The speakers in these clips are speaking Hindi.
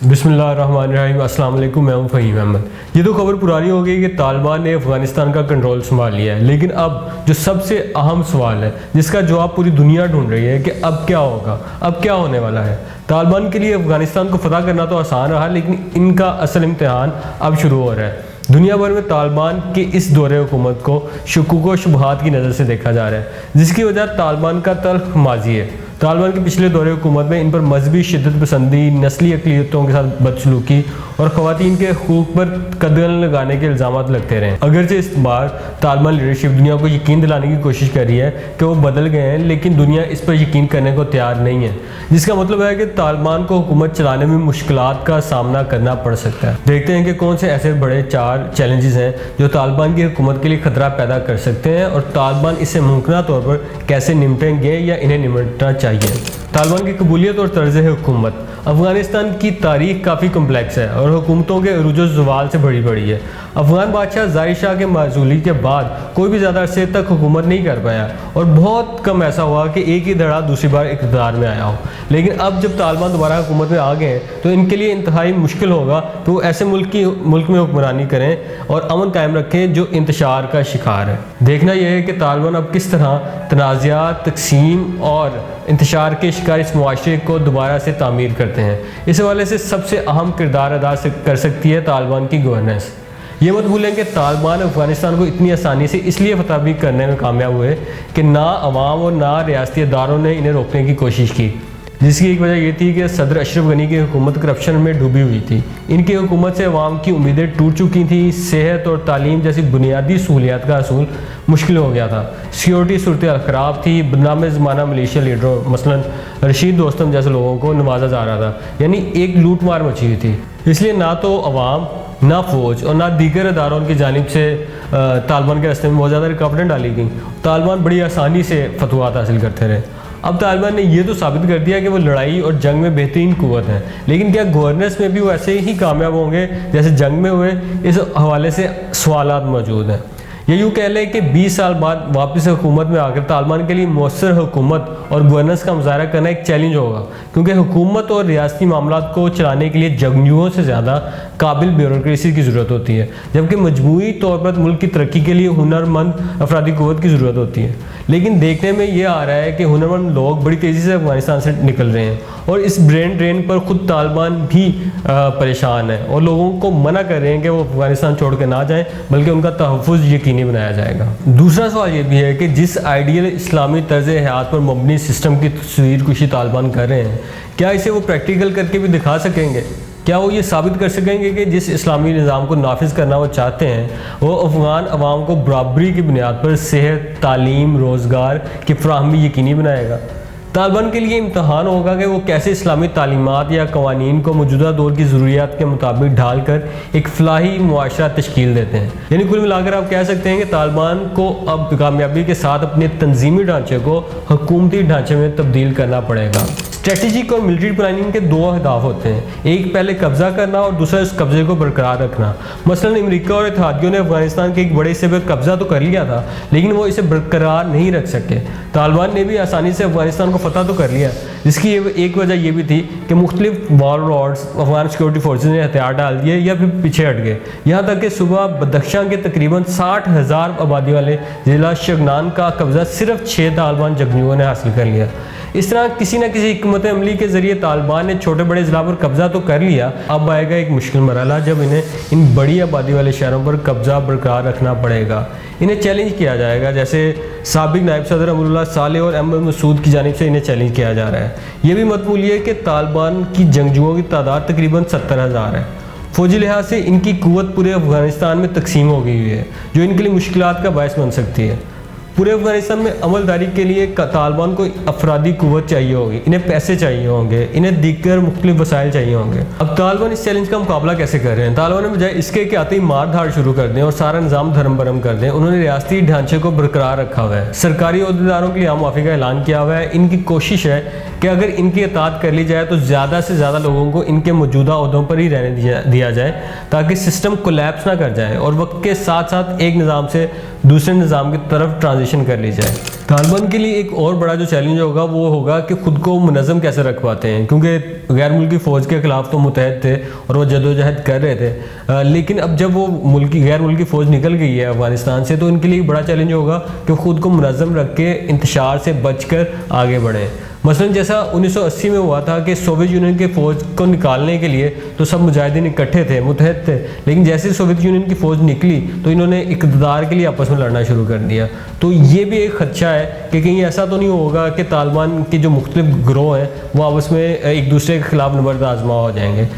बिस्मिल्लाहिर्रहमानिर्रहीम, अस्सलाम वालेकुम। मैं हूं फ़हीम अहमद। ये तो खबर पुरानी हो गई कि तालिबान ने अफ़गानिस्तान का कंट्रोल संभाल लिया है, लेकिन अब जो सबसे अहम सवाल है जिसका जवाब पूरी दुनिया ढूंढ रही है कि अब क्या होगा, अब क्या होने वाला है। तालिबान के लिए अफ़गानिस्तान को फ़तह करना तो आसान रहा, लेकिन इनका असल इम्तिहान अब शुरू हो रहा है। दुनिया भर में तालिबान के इस दौरे हुकूमत को शुकूक व शुबहात की नज़र से देखा जा रहा है, जिसकी वजह तालिबान का तल्ख माजी है। तालिबान के पिछले दौरे हुकूमत में इन पर मजहबी शिद्दत पसंदी, नस्ली अक़लियतों के साथ बदसलूकी और ख़वातीन के हकूक़ पर कदम लगाने के इल्ज़ाम लगते रहे। अगरचे इस बार तालिबान लीडरशिप दुनिया को यकीन दिलाने की कोशिश कर रही है कि वो बदल गए हैं, लेकिन दुनिया इस पर यकीन करने को तैयार नहीं है, जिसका मतलब है कि तालिबान को हुकूमत चलाने में मुश्किलात का सामना करना पड़ सकता है। देखते हैं कि कौन से ऐसे बड़े 4 चैलेंजेस हैं जो तालिबान की हुकूमत के लिए खतरा पैदा कर सकते हैं और तालिबान इससे मुमकिन तौर पर कैसे निपटेंगे या इन्हें निपटना चाहिए। तालिबान की कबूलियत और तर्ज हुकूमत। अफ़गानिस्तान की तारीख काफ़ी कम्प्लेक्स है और हुकूमतों के अरूज ज़वाल से भरी पड़ी है। अफ़गान बादशाह ज़ाहिर शाह के माजूली के बाद कोई भी ज़्यादा अरसे तक हुकूमत नहीं कर पाया और बहुत कम ऐसा हुआ कि एक ही धड़ा दूसरी बार इक़्तिदार में आया हो। लेकिन अब जब तालिबान दोबारा हुकूमत में आ गए हैं तो इनके लिए इंतहाई मुश्किल होगा कि वो ऐसे मुल्क में हुक्मरानी करें और अमन कायम रखें जो इंतशार का शिकार है। देखना यह है कि तालिबान अब किस तरह तनाज़ात, तकसीम और इंतशार के शिकार इस मुआशरे को दोबारा से तामीर करते हैं। इस हवाले से सबसे अहम किरदार अदा कर सकती है तालिबान की गवर्नेंस। ये मत भूलें कि तालिबान अफ़गानिस्तान को इतनी आसानी से इसलिए फतह भी करने में कामयाब हुए कि ना अवाम और ना रियासती इदारों ने इन्हें रोकने की कोशिश की, जिसकी एक वजह यह थी कि सदर अशरफ गनी की हुकूमत करप्शन में डूबी हुई थी। इनकी हुकूमत से अवाम की उम्मीदें टूट चुकी थी। सेहत और तालीम जैसी बुनियादी सहूलियात का असूल मुश्किल हो गया था। सिक्योरिटी सूरत ख़राब थी। बदनाम ज़माना मलेशिया लीडरों मसलन रशीद दोस्तम जैसे लोगों को नवाजा जा रहा था, यानी एक लूट मार मची हुई थी। इसलिए ना तो अवाम, ना फ़ौज और ना दीगर इदारों की जानिब से तालिबान के रास्ते में बहुत ज़्यादा रुकावटें डाली गई। तालिबान बड़ी आसानी से फतवात हासिल करते रहे। अब तालिबान ने यह तो साबित कर दिया कि वो लड़ाई और जंग में बेहतरीन कुव्वत है, लेकिन क्या गवर्नेंस में भी वो ऐसे ही कामयाब होंगे जैसे जंग में हुए? इस हवाले से सवालात मौजूद हैं। ये यूँ कह लें कि 20 साल बाद वापस हुकूमत में आकर तालिबान के लिए मौसर हुकूमत और गवर्नेंस का मुजाहरा करना एक चैलेंज होगा, क्योंकि हुकूमत और रियासती मामलात को चलाने के लिए जंगजुओं से ज़्यादा काबिल ब्यूरोक्रेसी की ज़रूरत होती है, जबकि मजमूई तौर पर मुल्क की तरक्की के लिए हुनरमंद अफरादी क़ुव्वत की ज़रूरत होती है। लेकिन देखने में ये आ रहा है कि हुनरमंद लोग बड़ी तेज़ी से अफ़गानिस्तान से निकल रहे हैं और इस ब्रेन ड्रेन पर ख़ुद तालिबान भी परेशान है और लोगों को मना कर रहे हैं कि वो अफ़गानिस्तान छोड़ के ना जाएं, बल्कि उनका तहफ़्फ़ुज़ यकीनी बनाया जाएगा। दूसरा सवाल ये भी है कि जिस आइडियल इस्लामी तर्ज़ हयात पर मबनी सिस्टम की तस्वीर कुशी तालिबान कर रहे हैं, क्या इसे वो प्रैक्टिकल करके भी दिखा सकेंगे? क्या वो ये साबित कर सकेंगे कि जिस इस्लामी निज़ाम को नाफिज़ करना वो चाहते हैं वो अफ़गान अवाम को बराबरी की बुनियाद पर सेहत, तालीम, रोज़गार की फ़राहमी यकीनी बनाएगा? तालिबान के लिए इम्तहान होगा कि वो कैसे इस्लामी तालीमात या कवानीन को मौजूदा दौर की ज़रूरियात के मुताबिक ढाल कर एक फलाही मुआशरा तश्कील देते हैं। यानी कुल मिलाकर आप कह सकते हैं कि तालिबान को अब कामयाबी के साथ अपने तंजीमी ढांचे को हुकूमती ढांचे में तब्दील करना पड़ेगा। स्ट्रेटेजिक और मिलिट्री प्लानिंग के 2 अहदाफ होते हैं, एक पहले कब्जा करना और दूसरा इस कब्जे को बरकरार रखना। मसलन अमेरिका और इत्तेहादियों ने अफगानिस्तान के एक बड़े हिस्से पर कब्जा तो कर लिया था, लेकिन वो इसे बरकरार नहीं रख सके। तालिबान ने भी आसानी से अफगानिस्तान को फतह तो कर लिया, जिसकी एक वजह यह भी थी कि मुख्तलिफ वॉरलॉर्ड्स अफगान सिक्योरिटी फोर्सेज ने हथियार डाल दिए या फिर पीछे हट गए। यहाँ तक कि सुबह बदख्शां के तकरीबन 60,000 आबादी वाले ज़िला शगनान का कब्जा सिर्फ 6 तालिबान जंगजुओं ने हासिल कर लिया। इस तरह किसी न किसी हिकमत अमली के ज़रिए तालिबान ने छोटे बड़े ज़िला पर कब्जा तो कर लिया। अब आएगा एक मुश्किल मरहला जब इन्हें इन बड़ी आबादी वाले शहरों पर कब्जा बरकरार रखना पड़ेगा। इन्हें चैलेंज किया जाएगा, जैसे साबिक नायब सदर अमरुल्लाह साले और अहमद मसूद की जानिब से इन्हें चैलेंज किया जा रहा है। ये भी मत भूलिए कि तालिबान की जंगजुओं की तादाद तकरीबन 70,000 है। फ़ौजी लिहाज से इनकी कुव्वत पूरे अफ़गानिस्तान में तकसीम हो गई हुई है, जो इनके लिए मुश्किलात का बायस बन सकती है। पूरे अफगानिस्तान में अमलदारी के लिए तालिबान को अफरादी कुव्वत चाहिए होगी, इन्हें पैसे चाहिए होंगे, इन्हें दीगर मुख्तलिफ वसाइल चाहिए होंगे। अब तालिबान इस चैलेंज का मुकाबला कैसे कर रहे हैं? तालिबान ने बजाय इसके कि आते ही मार धाड़ शुरू कर दें और सारा निज़ाम धर्म भरम कर दें, उन्होंने रियासती ढांचे को बरकरार रखा हुआ है। सरकारी अहदेदारों के लिए आम माफ़ी का ऐलान किया हुआ है। इनकी कोशिश है कि अगर इनकी इताअत कर ली जाए तो ज़्यादा से ज़्यादा लोगों को इनके मौजूदा ओहदों पर ही रहने दिया जाए, ताकि सिस्टम कोलैप्स ना कर जाए और वक्त के साथ साथ एक निज़ाम से दूसरे निज़ाम की तरफ ट्रांजिशन कर ली जाए। तालिबान के लिए एक और बड़ा जो चैलेंज होगा वो होगा कि खुद को मुनज़्ज़म कैसे रख पाते हैं, क्योंकि गैर मुल्की फ़ौज के ख़िलाफ़ तो मुतहद थे और वो जदोजहद कर रहे थे, लेकिन अब जब वो गैर मुल्की फ़ौज निकल गई है अफ़गानिस्तान से, तो इनके लिए बड़ा चैलेंज होगा कि खुद को मुनज़्ज़म रख के इंतशार से बच कर आगे बढ़ें। मसलन जैसा 1980 में हुआ था कि सोवियत यूनियन के फ़ौज को निकालने के लिए तो सब मुजाहिदीन इकट्ठे थे, मुतहद थे, लेकिन जैसे सोवियत यूनियन की फ़ौज निकली तो इन्होंने इक़्तिदार के लिए आपस में लड़ना शुरू कर दिया। तो ये भी एक खदशा है कि कहीं ऐसा तो नहीं होगा कि तालिबान के जो मुख्तलिफ गिरोह हैं वो आपस में एक दूसरे के ख़िलाफ़ नबर्द आज़मा हो जाएंगे।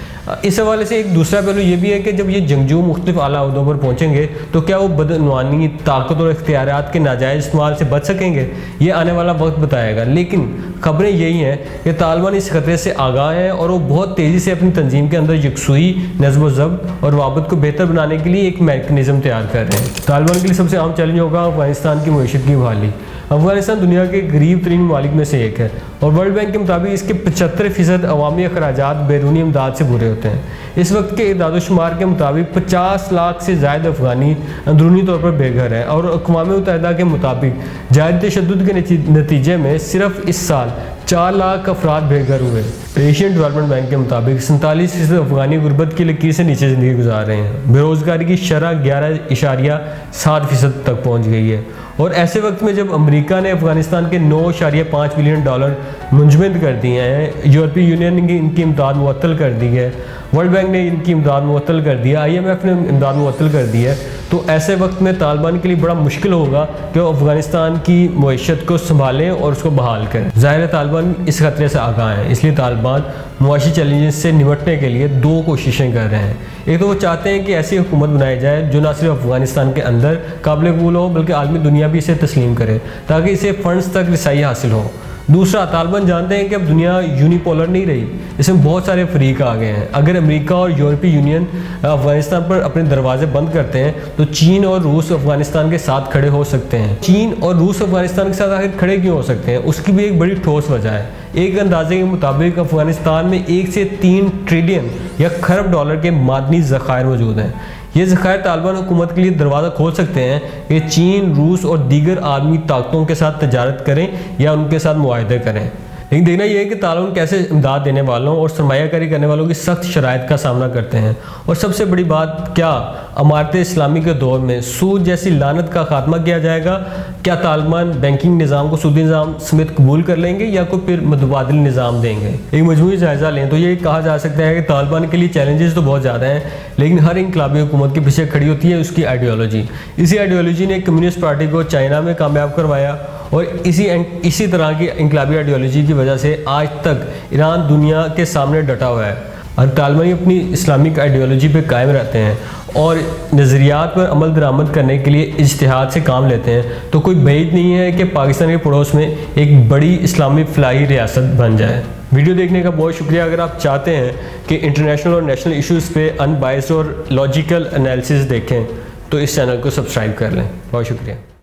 इस हवाले से एक दूसरा पहलू ये भी है कि जब ये जंगजू मुख्तलिफ आला ओहदों पर पहुँचेंगे तो क्या वो बदनवानी, ताकत और इख्तियारात के नाजायज़ इस्तेमाल से बच सकेंगे, ये आने वाला वक्त बताएगा। लेकिन खबरें यही हैं कि तालिबान इस खतरे से आगाह है और वो बहुत तेज़ी से अपनी तंजीम के अंदर यकसुई, नज़्म व ज़ब्त और वाबत को बेहतर बनाने के लिए एक मैकेनिज़्म तैयार कर रहे हैं। तालिबान के लिए सबसे अहम चैलेंज होगा अफ़गानिस्तान की मईशत की बहाली। अफ़गानिस्तान दुनिया के गरीब तरीन ममालिक में से एक है और वर्ल्ड बैंक के मुताबिक इसके 75% अवामी अखराजात बैरूनी इमदाद से पूरे होते हैं। इस वक्त के इदाद-ओ-शुमार के मुताबिक 50 लाख से ज़ायद अफ़गानी अंदरूनी तौर पर बेघर हैं और अक़वाम मुत्तहिदा के मुताबिक जायद तशद्दुद के नतीजे में सिर्फ इस साल 4 लाख अफराद बेघर हुए। एशियन डेवलपमेंट बैंक के मुताबिक 47% अफ़गानी गुर्बत की लकीर से नीचे ज़िंदगी गुजार रहे हैं। बेरोज़गारी की शरह 11.7% तक पहुँच गई है। और ऐसे वक्त में जब अमेरिका ने अफ़गानिस्तान के 9.5 बिलियन डॉलर मुंजमद कर दिए हैं, यूरोपीय यूनियन ने इनकी इमदाद मुअत्तल कर दी है, वर्ल्ड बैंक ने इनकी इमदाद मुअत्तल कर दिया, IMF ने इमदाद मुअत्तल कर दी है, तो ऐसे वक्त में तालिबान के लिए बड़ा मुश्किल होगा कि वो अफ़गानिस्तान की मईशत को संभालें और उसको बहाल करें। ज़ाहिर है तालिबान इस खतरे से आगाह हैं, इसलिए तालिबान मुआशी चैलेंजेस से निपटने के लिए 2 कोशिशें कर रहे हैं। एक तो वो चाहते हैं कि ऐसी हुकूमत बनाई जाए जो ना सिर्फ अफ़गानिस्तान के अंदर काबिल कबूल हो बल्कि आलमी दुनिया भी इसे तस्लीम करे ताकि इसे फ़ंड्स तक रसाई हासिल हो। दूसरा, तालिबान जानते हैं कि अब दुनिया यूनिपोलर नहीं रही, इसमें बहुत सारे फरीक आ गए हैं। अगर अमेरिका और यूरोपीय यूनियन अफ़गानिस्तान पर अपने दरवाजे बंद करते हैं तो चीन और रूस अफ़गानिस्तान के साथ खड़े हो सकते हैं। चीन और रूस अफ़गानिस्तान के साथ आखिर खड़े क्यों हो सकते हैं, उसकी भी एक बड़ी ठोस वजह है। एक अंदाजे के मुताबिक अफ़गानिस्तान में 1 से 3 ट्रिलियन या खरब डॉलर के मादनी ज़खायर मौजूद हैं। ये ज़खायर तालिबान हुकूमत के लिए दरवाज़ा खोल सकते हैं कि चीन, रूस और दीगर आलमी ताकतों के साथ तजारत करें या उनके साथ मुआहदे करें। लेकिन देखना यह है कि तालिबान कैसे इमदाद देने वालों और सरमायाकारी करने वालों की सख्त शराइत का सामना करते हैं। और सबसे बड़ी बात, क्या अमारत इस्लामी के दौर में सूद जैसी लानत का खात्मा किया जाएगा? क्या तालिबान बैंकिंग निज़ाम को सूदी निज़ाम समेत कबूल कर लेंगे या कोई फिर मुतबादिल निज़ाम देंगे? एक मजमूई जायज़ा लें तो ये कहा जा सकता है कि तालिबान के लिए चैलेंजेस तो बहुत ज़्यादा हैं, लेकिन हर इनकलाबी हुकूमत के पीछे खड़ी होती है उसकी आइडियोलॉजी। इसी आइडियोलॉजी ने कम्युनिस्ट पार्टी को चाइना में कामयाब करवाया और इसी तरह की इनकलाबी आइडियोलॉजी की वजह से आज तक ईरान दुनिया के सामने डटा हुआ है। और तालिबानी अपनी इस्लामिक आइडियोलॉजी पे कायम रहते हैं और नज़रियात पर अमल दरामद करने के लिए इज्तिहाद से काम लेते हैं, तो कोई बैद नहीं है कि पाकिस्तान के पड़ोस में एक बड़ी इस्लामी फलाही रियासत बन जाए। वीडियो देखने का बहुत शुक्रिया। अगर आप चाहते हैं कि इंटरनेशनल और नेशनल इश्यूज़ पे अनबायस्ड और लॉजिकल एनालिसिस देखें तो इस चैनल को सब्सक्राइब कर लें। बहुत शुक्रिया।